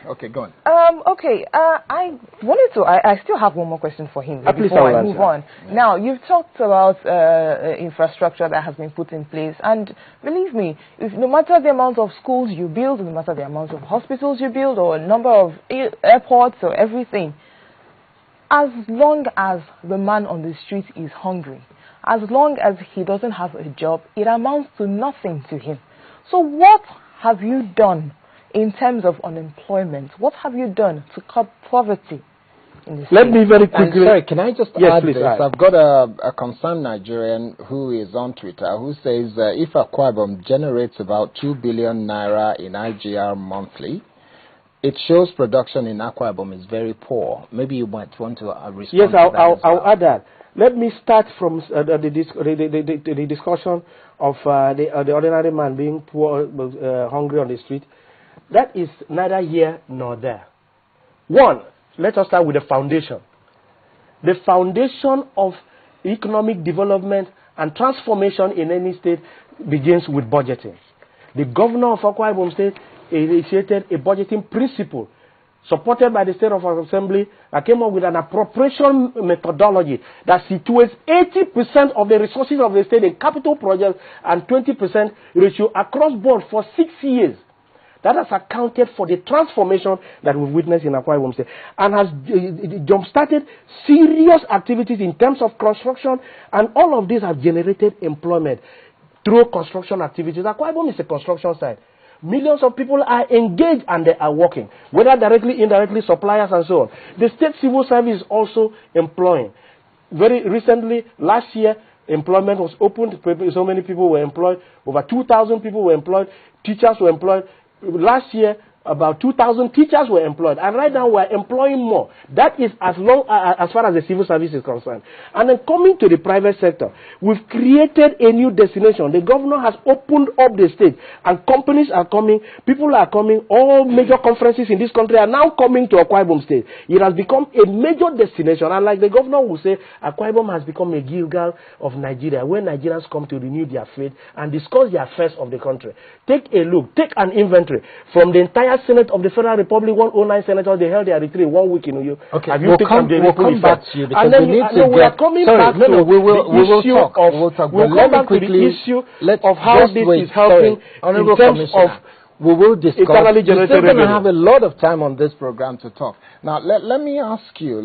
Okay, go on. Okay, I wanted to, I still have one more question for him before I move on. Yeah. Now, you've talked about infrastructure that has been put in place, and believe me, no matter the amount of schools you build, no matter the amount of hospitals you build, or number of airports or everything, as long as the man on the street is hungry, as long as he doesn't have a job, it amounts to nothing to him. So what have you done in terms of unemployment? What have you done to curb poverty in this Let me very quickly... Sorry, can I just add please, this? I've got a concerned Nigerian who is on Twitter who says if Akwa Ibom generates about 2 billion naira in IGR monthly, it shows production in Akwa Ibom is very poor. Maybe you might want to respond Yes, to that. I'll add that. Let me start from the discussion of the ordinary man being poor, hungry on the street. That is neither here nor there. One, let us start with the foundation. The foundation of economic development and transformation in any state begins with budgeting. The governor of Akwa Ibom State initiated a budgeting principle supported by the State of Assembly that came up with an appropriation methodology that situates 80% of the resources of the state in capital projects and 20% ratio across board for 6 years. That has accounted for the transformation that we've witnessed in Akwa Ibom State and has jump-started serious activities in terms of construction, and all of these have generated employment through construction activities. Akwa Ibom is a construction site. Millions of people are engaged and they are working, whether directly, indirectly, suppliers and so on. The state civil service is also employing. Very recently, last year, employment was opened. So many people were employed. Over 2,000 people were employed. Teachers were employed. Last year, about 2,000 teachers were employed, and right now we're employing more. That is as far as the civil service is concerned. And then coming to the private sector, we've created a new destination. The governor has opened up the state, and companies are coming, people are coming, all major conferences in this country are now coming to Akwa Ibom State. It has become a major destination, and like the governor will say, Akwa Ibom has become a Gilgal of Nigeria, where Nigerians come to renew their faith and discuss the affairs of the country. Take a look, take an inventory from the entire Senate of the Federal Republic. 109 senators, they held their retreat 1 week in Uyo. Okay, we'll come back to you because and then we need to we are coming back to the issue of how this is helping in terms of we will discuss. internally generated revenue. We're going to have a lot of time on this program to talk. Now, let me ask you,